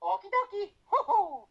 Okie dokie. Ho ho.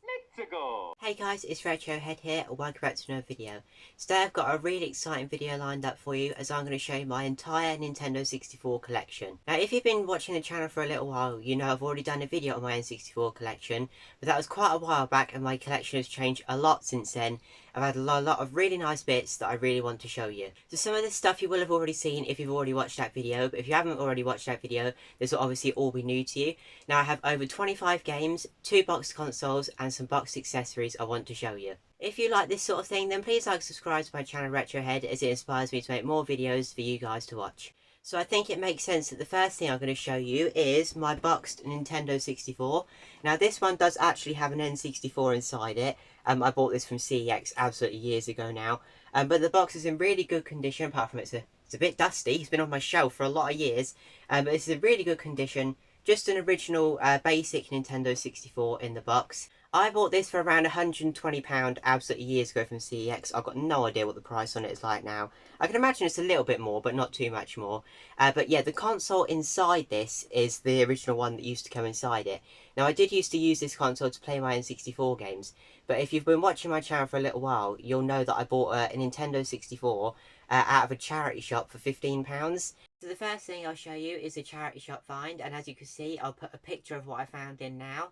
Let's go. Hey guys, it's Retrohead here, and welcome back to another video. Today I've got a really exciting video lined up for you, as I'm going to show you my entire Nintendo 64 collection. Now if you've been watching the channel for a little while, you know I've already done a video on my N64 collection, but that was quite a while back and my collection has changed a lot since then. I've had a lot of really nice bits that I really want to show you. So some of this stuff you will have already seen if you've already watched that video, but if you haven't already watched that video, this will obviously all be new to you. Now I have over 25 games, 2 boxed consoles and some boxed accessories I want to show you. If you like this sort of thing, then please like, subscribe to my channel Retrohead, as it inspires me to make more videos for you guys to watch. So I think it makes sense that the first thing I'm going to show you is my boxed Nintendo 64. Now this one does actually have an N64 inside it. I bought this from CEX absolutely years ago now. But the box is in really good condition, apart from it's a bit dusty. It's been on my shelf for a lot of years. But it's in really good condition. Just an original basic Nintendo 64 in the box. I bought this for around £120 absolutely years ago from CEX. I've got no idea what the price on it is like now. I can imagine it's a little bit more, but not too much more. But yeah, the console inside this is the original one that used to come inside it. Now, I did used to use this console to play my N64 games, but if you've been watching my channel for a little while, you'll know that I bought a Nintendo 64 out of a charity shop for £15. So the first thing I'll show you is a charity shop find, and as you can see, I'll put a picture of what I found in now.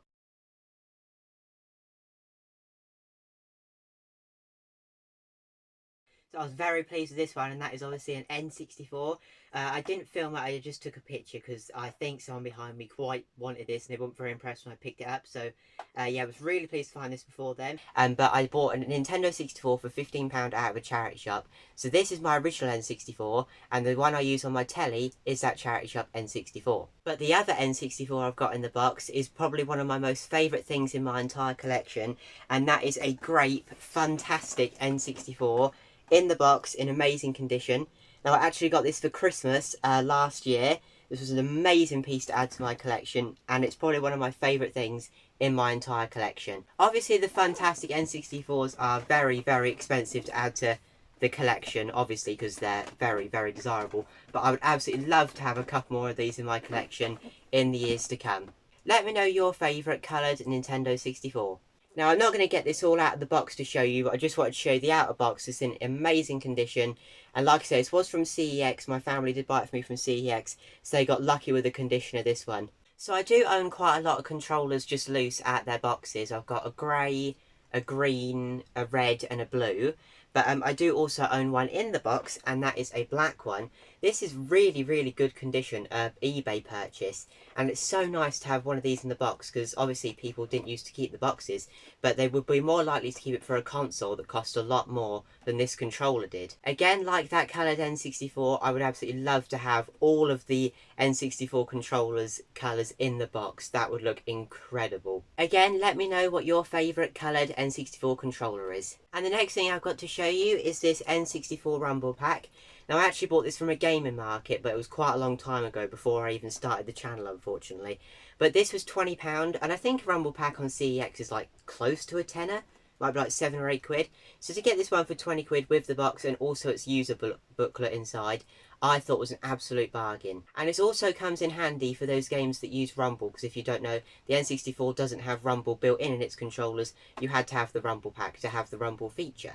So I was very pleased with this one, and that is obviously an N64. I didn't film it, I just took a picture because I think someone behind me quite wanted this and they weren't very impressed when I picked it up. So yeah, I was really pleased to find this before then. But I bought a Nintendo 64 for £15 out of a charity shop. So this is my original N64, and the one I use on my telly is that charity shop N64. But the other N64 I've got in the box is probably one of my most favourite things in my entire collection, and that is a great, fantastic N64 in the box in amazing condition. Now I actually got this for Christmas last year. This was an amazing piece to add to my collection, and it's probably one of my favourite things in my entire collection. Obviously the fantastic N64s are very, very expensive to add to the collection, obviously, because they're very, very desirable, but I would absolutely love to have a couple more of these in my collection in the years to come. Let me know your favourite coloured Nintendo 64. Now, I'm not going to get this all out of the box to show you, but I just wanted to show you the outer box. It's in amazing condition. And like I say, this was from CEX. My family did buy it for me from CEX, so they got lucky with the condition of this one. So I do own quite a lot of controllers just loose at their boxes. I've got a grey, a green, a red and a blue. But I do also own one in the box, and that is a black one. This is really, really good condition, eBay purchase. And it's so nice to have one of these in the box, because obviously people didn't used to keep the boxes, but they would be more likely to keep it for a console that cost a lot more than this controller did. Again, like that coloured N64, I would absolutely love to have all of the N64 controllers colours in the box. That would look incredible. Again, let me know what your favourite coloured N64 controller is. And the next thing I've got to show you is this N64 Rumble Pack. Now, I actually bought this from a gaming market, but it was quite a long time ago before I even started the channel, unfortunately. But this was £20, and I think a Rumble Pack on CEX is like close to a tenner. Might be like 7 or 8 quid. So to get this one for 20 quid with the box and also its user booklet inside, I thought was an absolute bargain. And it also comes in handy for those games that use Rumble, because if you don't know, the N64 doesn't have Rumble built in its controllers. You had to have the Rumble Pack to have the Rumble feature.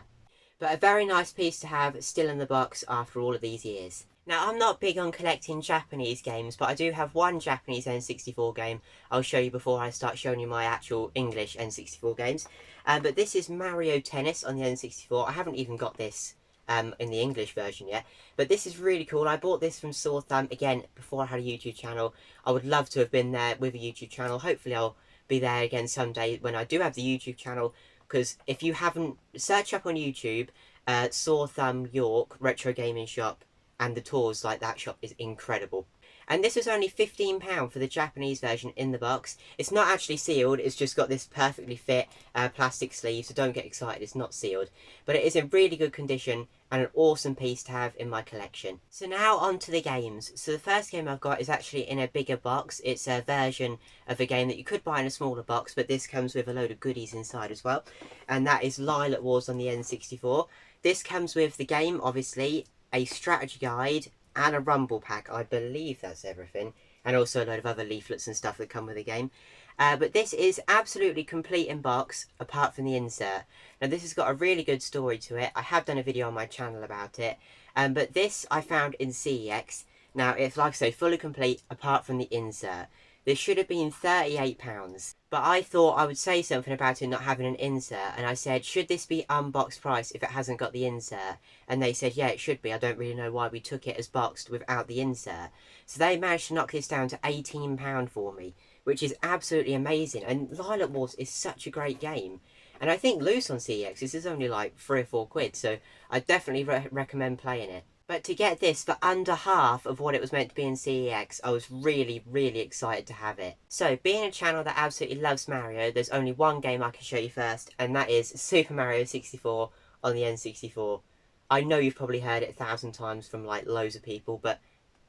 But a very nice piece to have still in the box after all of these years. Now, I'm not big on collecting Japanese games, but I do have one Japanese N64 game I'll show you before I start showing you my actual English N64 games. But this is Mario Tennis on the N64. I haven't even got this in the English version yet, but this is really cool. I bought this from Sore Thumb, again, before I had a YouTube channel. I would love to have been there with a YouTube channel. Hopefully I'll be there again someday when I do have the YouTube channel, because if you haven't, search up on YouTube, Sore Thumb York Retro Gaming Shop, and the tours like that shop is incredible. And this was only £15 for the Japanese version in the box. It's not actually sealed, it's just got this perfectly fit plastic sleeve, so don't get excited, it's not sealed. But it is in really good condition and an awesome piece to have in my collection. So now on to the games. So the first game I've got is actually in a bigger box. It's a version of a game that you could buy in a smaller box, but this comes with a load of goodies inside as well. And that is Lilac Wars on the N64. This comes with the game, obviously, a strategy guide, and a Rumble Pack. I believe that's everything. and also a load of other leaflets and stuff that come with the game. But this is absolutely complete in box, apart from the insert. Now this has got a really good story to it. I have done a video on my channel about it. But this I found in CEX. Now it's, like I say, fully complete, apart from the insert. This should have been £38. But I thought I would say something about it not having an insert. And I said, should this be unboxed price if it hasn't got the insert? And they said, yeah, it should be. I don't really know why we took it as boxed without the insert. So they managed to knock this down to £18 for me, which is absolutely amazing. And Lilac Wars is such a great game. And I think loose on CEX, this is only like £3 or £4, so I definitely recommend playing it. But to get this for under half of what it was meant to be in CEX, I was really, really excited to have it. So, being a channel that absolutely loves Mario, there's only one game I can show you first, and that is Super Mario 64 on the N64. I know you've probably heard it 1,000 times from like loads of people, but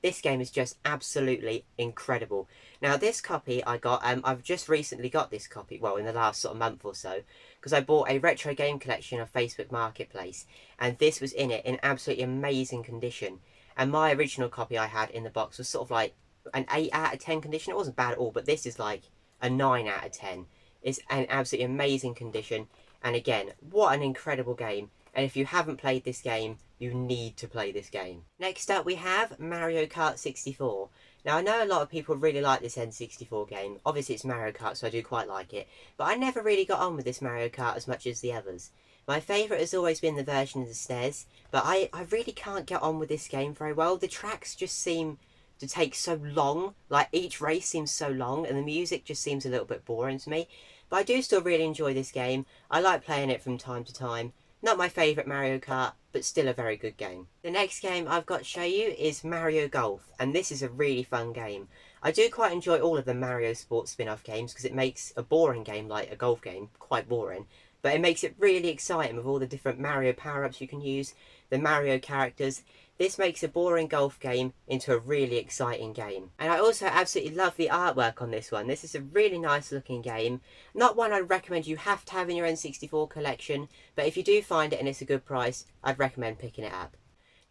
this game is just absolutely incredible. Now this copy I got, I've just recently got this copy, well in the last sort of month or so, because I bought a retro game collection of Facebook Marketplace, and this was in it in absolutely amazing condition. And my original copy I had in the box was sort of like an 8 out of 10 condition. It wasn't bad at all, but this is like a 9 out of 10. It's an absolutely amazing condition, and again, what an incredible game. And if you haven't played this game, you need to play this game. Next up we have Mario Kart 64. Now I know a lot of people really like this N64 game. Obviously it's Mario Kart, so I do quite like it. But I never really got on with this Mario Kart as much as the others. My favourite has always been the version of the SNES, but I really can't get on with this game very well. The tracks just seem to take so long. Like each race seems so long, and the music just seems a little bit boring to me. But I do still really enjoy this game. I like playing it from time to time. Not my favourite Mario Kart, but still a very good game. The next game I've got to show you is Mario Golf, and this is a really fun game. I do quite enjoy all of the Mario Sports spin-off games because it makes a boring game like a golf game quite boring, but it makes it really exciting with all the different Mario power-ups you can use, the Mario characters. This makes a boring golf game into a really exciting game. And I also absolutely love the artwork on this one. This is a really nice looking game. Not one I'd recommend you have to have in your N64 collection, but if you do find it and it's a good price, I'd recommend picking it up.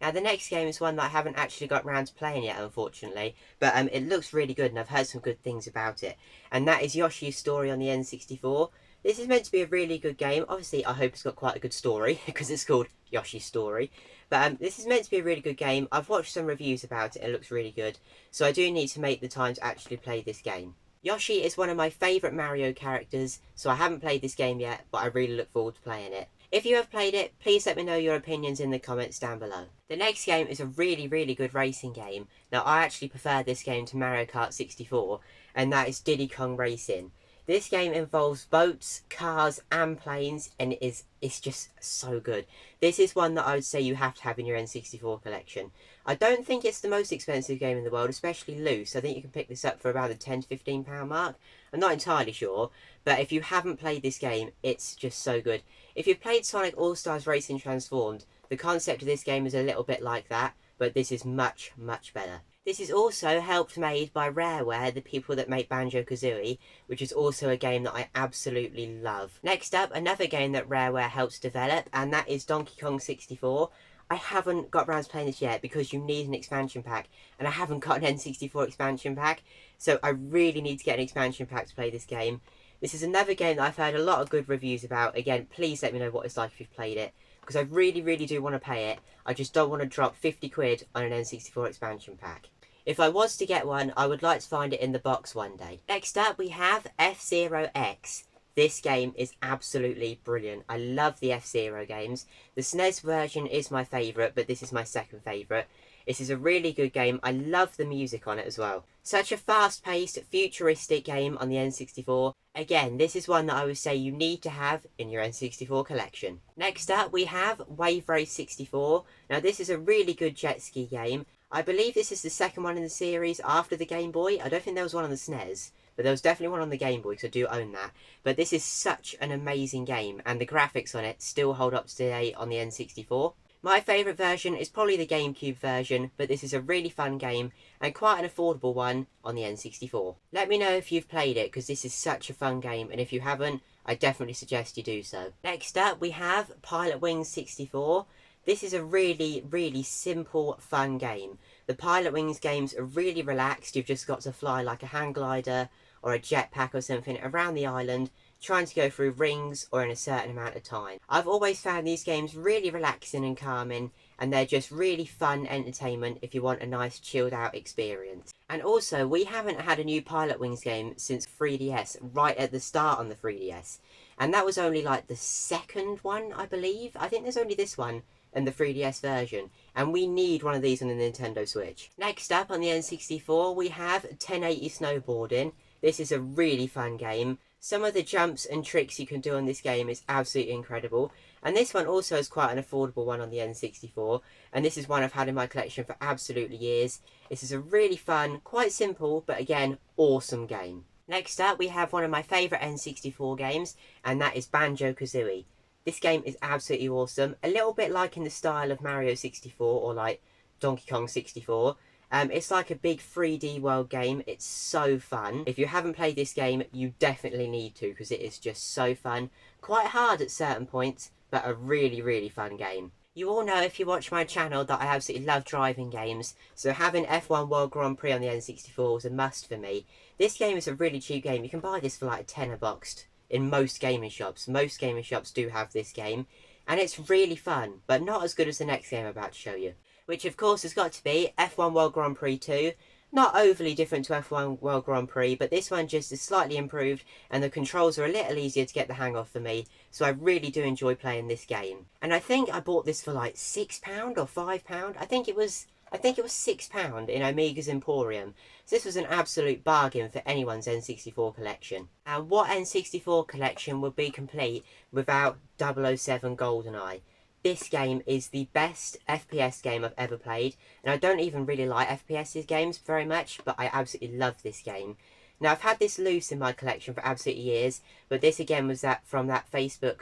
Now the next game is one that I haven't actually got round to playing yet, unfortunately, but it looks really good and I've heard some good things about it. And that is Yoshi's Story on the N64. This is meant to be a really good game. Obviously, I hope it's got quite a good story, because it's called Yoshi's Story. But this is meant to be a really good game. I've watched some reviews about it, and it looks really good. So I do need to make the time to actually play this game. Yoshi is one of my favourite Mario characters, so I haven't played this game yet, but I really look forward to playing it. If you have played it, please let me know your opinions in the comments down below. The next game is a really, really good racing game. Now, I actually prefer this game to Mario Kart 64, and that is Diddy Kong Racing. This game involves boats, cars and planes, and it's just so good. This is one that I would say you have to have in your N64 collection. I don't think it's the most expensive game in the world, especially loose. I think you can pick this up for around the £10 to £15 mark. I'm not entirely sure, but if you haven't played this game, it's just so good. If you've played Sonic All-Stars Racing Transformed, the concept of this game is a little bit like that, but this is much, much better. This is also helped made by Rareware, the people that make Banjo-Kazooie, which is also a game that I absolutely love. Next up, another game that Rareware helps develop, and that is Donkey Kong 64. I haven't got around to playing this yet because you need an expansion pack, and I haven't got an N64 expansion pack, so I really need to get an expansion pack to play this game. This is another game that I've heard a lot of good reviews about. Again, please let me know what it's like if you've played it, because I really, really do want to play it. I just don't want to drop 50 quid on an N64 expansion pack. If I was to get one, I would like to find it in the box one day. Next up, we have F-Zero X. This game is absolutely brilliant. I love the F-Zero games. The SNES version is my favourite, but this is my second favourite. This is a really good game. I love the music on it as well. Such a fast-paced, futuristic game on the N64. Again, this is one that I would say you need to have in your N64 collection. Next up, we have Wave Race 64. Now, this is a really good jet ski game. I believe this is the second one in the series after the Game Boy. I don't think there was one on the SNES, but there was definitely one on the Game Boy, because I do own that. But this is such an amazing game, and the graphics on it still hold up today on the N64. My favourite version is probably the GameCube version, but this is a really fun game, and quite an affordable one on the N64. Let me know if you've played it, because this is such a fun game, and if you haven't, I definitely suggest you do so. Next up, we have Pilot Wings 64. This is a really simple, fun game. The Pilot Wings games are really relaxed. You've just got to fly like a hang glider or a jetpack or something around the island, trying to go through rings or in a certain amount of time. I've always found these games really relaxing and calming, and they're just really fun entertainment if you want a nice chilled out experience. And also, we haven't had a new Pilot Wings game since 3DS, right at the start on the 3DS. And that was only like the second one, I believe. I think there's only this one and the 3DS version, and we need one of these on the Nintendo Switch. Next up on the N64 we have 1080 Snowboarding. This is a really fun game. Some of the jumps and tricks you can do on this game is absolutely incredible, and this one also is quite an affordable one on the N64, and this is one I've had in my collection for absolutely years. This is a really fun, quite simple, but again, awesome game. Next up we have one of my favourite N64 games, and that is Banjo-Kazooie. This game is absolutely awesome, a little bit like in the style of Mario 64 or like Donkey Kong 64. It's like a big 3D world game. It's so fun. If you haven't played this game, you definitely need to, because it is just so fun. Quite hard at certain points, but a really fun game. You all know, if you watch my channel, that I absolutely love driving games, so having F1 World Grand Prix on the N64 was a must for me. This game is a really cheap game. You can buy this for like a tenner boxed in most gaming shops. Most gaming shops do have this game, and it's really fun, but not as good as the next game I'm about to show you, which of course has got to be F1 World Grand Prix 2. Not overly different to F1 World Grand Prix, but this one just is slightly improved, and the controls are a little easier to get the hang of for me, so I really do enjoy playing this game. And I think I bought this for like £6 or £5. I think it was £6 in Omega's Emporium. So this was an absolute bargain for anyone's N64 collection. And what N64 collection would be complete without 007 GoldenEye? This game is the best FPS game I've ever played, and I don't even really like FPS games very much, but I absolutely love this game. Now, I've had this loose in my collection for absolutely years, but this again was from that Facebook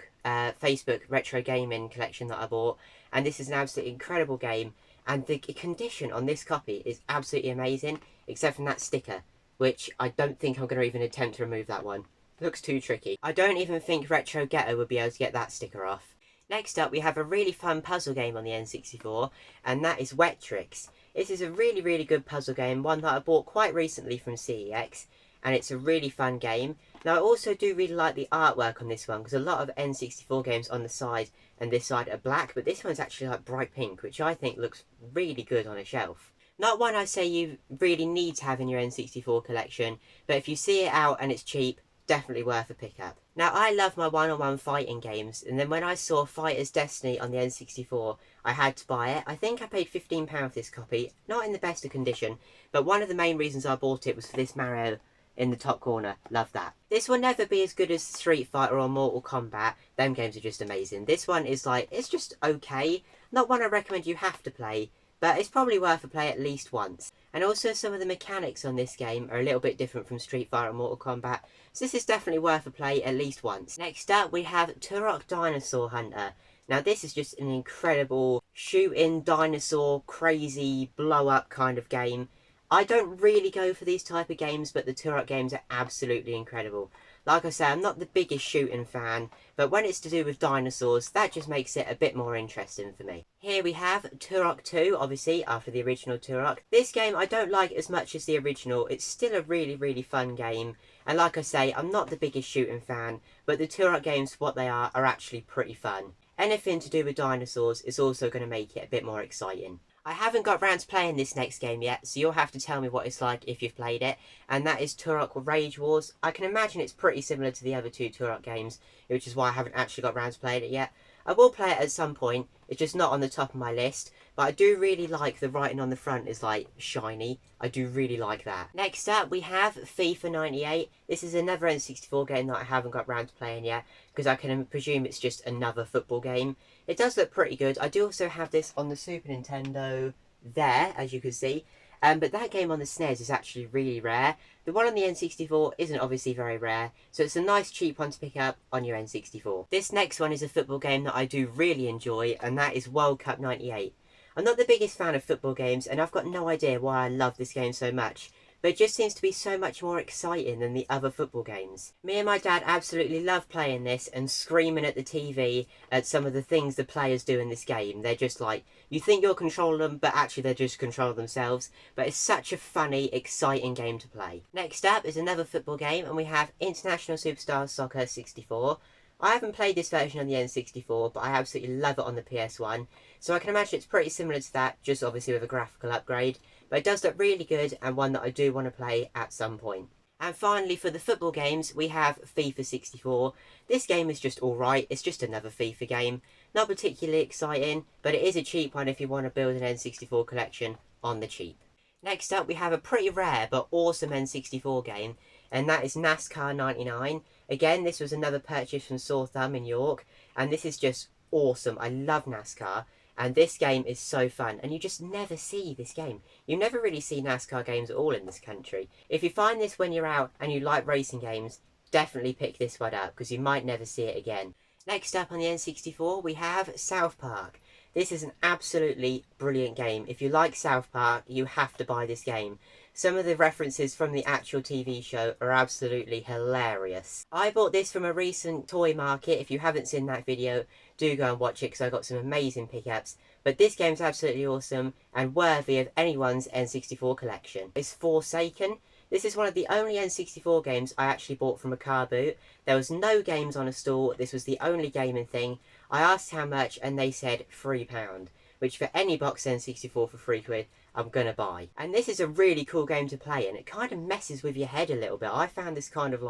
retro gaming collection that I bought, and this is an absolutely incredible game, and the condition on this copy is absolutely amazing, except from that sticker, which I don't think I'm going to even attempt to remove that one. It looks too tricky. I don't even think Retro Ghetto would be able to get that sticker off. Next up, we have a really fun puzzle game on the N64, and that is Wet Tricks. This is a really good puzzle game, one that I bought quite recently from CEX, and it's a really fun game. Now, I also do really like the artwork on this one, because a lot of N64 games on the side and this side are black, but this one's actually like bright pink, which I think looks really good on a shelf. Not one I say you really need to have in your N64 collection, but if you see it out and it's cheap, definitely worth a pickup. Now, I love my one-on-one fighting games, and then when I saw Fighter's Destiny on the N64, I had to buy it. I think I paid £15 for this copy, not in the best of condition, but one of the main reasons I bought it was for this Mario in the top corner. Love that. This will never be as good as Street Fighter or Mortal Kombat. Them games are just amazing. This one is like, it's just okay. Not one I recommend you have to play, but it's probably worth a play at least once. And also, some of the mechanics on this game are a little bit different from Street Fighter and Mortal Kombat, so this is definitely worth a play at least once. Next up, we have Turok Dinosaur Hunter. Now, this is just an incredible shooting dinosaur, crazy blow-up kind of game. I don't really go for these type of games, but the Turok games are absolutely incredible. Like I say, I'm not the biggest shooting fan, but when it's to do with dinosaurs, that just makes it a bit more interesting for me. Here we have Turok 2, obviously, after the original Turok. This game I don't like as much as the original. It's still a really fun game. And like I say, I'm not the biggest shooting fan, but the Turok games, what they are actually pretty fun. Anything to do with dinosaurs is also going to make it a bit more exciting. I haven't got round to playing this next game yet, so you'll have to tell me what it's like if you've played it, and that is Turok Rage Wars. I can imagine it's pretty similar to the other two Turok games, which is why I haven't actually got round to playing it yet. I will play it at some point, it's just not on the top of my list, but I do really like the writing on the front is like shiny. I do really like that. Next up, we have FIFA 98. This is another N64 game that I haven't got round to playing yet, because I can presume it's just another football game. It does look pretty good. I do also have this on the Super Nintendo there, as you can see. But that game on the SNES is actually really rare. The one on the N64 isn't obviously very rare, so it's a nice cheap one to pick up on your N64. This next one is a football game that I do really enjoy, and that is World Cup 98. I'm not the biggest fan of football games, and I've got no idea why I love this game so much, but it just seems to be so much more exciting than the other football games. Me and my dad absolutely love playing this and screaming at the TV at some of the things the players do in this game. They're just like, you think you'll control them, but actually they're just control themselves. But it's such a funny, exciting game to play. Next up is another football game, and we have International Superstar Soccer 64. I haven't played this version on the N64, but I absolutely love it on the PS1. So I can imagine it's pretty similar to that, just obviously with a graphical upgrade. But it does look really good, and one that I do want to play at some point. And finally, for the football games, we have FIFA 64. This game is just alright, it's just another FIFA game. Not particularly exciting, but it is a cheap one if you want to build an N64 collection on the cheap. Next up, we have a pretty rare but awesome N64 game, and that is NASCAR 99. Again, this was another purchase from Sore Thumb in York, and this is just awesome. I love NASCAR, and this game is so fun, and you just never see this game. You never really see NASCAR games at all in this country. If you find this when you're out and you like racing games, definitely pick this one up, because you might never see it again. Next up on the N64, we have South Park. This is an absolutely brilliant game. If you like South Park, you have to buy this game. Some of the references from the actual TV show are absolutely hilarious. I bought this from a recent toy market. If you haven't seen that video, do go and watch it because I got some amazing pickups. But this game's absolutely awesome and worthy of anyone's N64 collection. It's Forsaken. This is one of the only N64 games I actually bought from a car boot. There was no games on a stall. This was the only gaming thing. I asked how much and they said £3, which for any box N64 for £3, I'm gonna buy. And this is a really cool game to play, and it kind of messes with your head a little bit. I found this kind of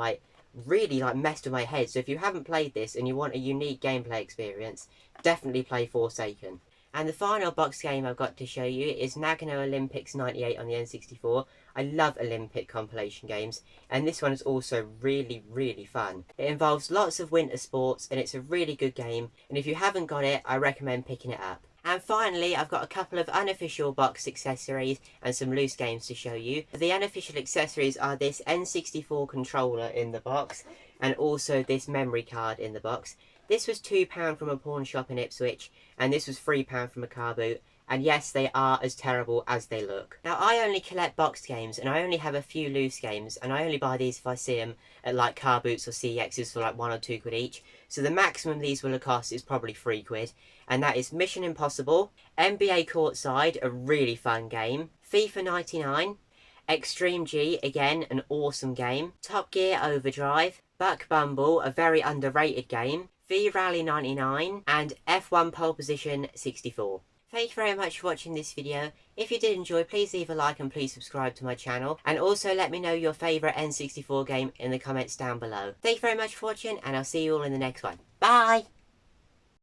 really messed with my head. So if you haven't played this and you want a unique gameplay experience, definitely play Forsaken. And the final box game I've got to show you is Nagano Olympics 98 on the N64. I love Olympic compilation games, and this one is also really, really fun. It involves lots of winter sports, and it's a really good game, and if you haven't got it, I recommend picking it up. And finally, I've got a couple of unofficial box accessories and some loose games to show you. The unofficial accessories are this N64 controller in the box, and also this memory card in the box. This was £2 from a pawn shop in Ipswich, and this was £3 from a car boot. And yes, they are as terrible as they look. Now, I only collect boxed games, and I only have a few loose games, and I only buy these if I see them at car boots or CEXs for £1 or £2 each. So the maximum these will cost is probably £3, and that is Mission Impossible, NBA Courtside, a really fun game, FIFA 99, Extreme G, again, an awesome game, Top Gear Overdrive, Buck Bumble, a very underrated game, V-Rally 99, and F1 Pole Position 64. Thank you very much for watching this video. If you did enjoy, please leave a like and please subscribe to my channel. And also let me know your favourite N64 game in the comments down below. Thank you very much for watching, and I'll see you all in the next one. Bye!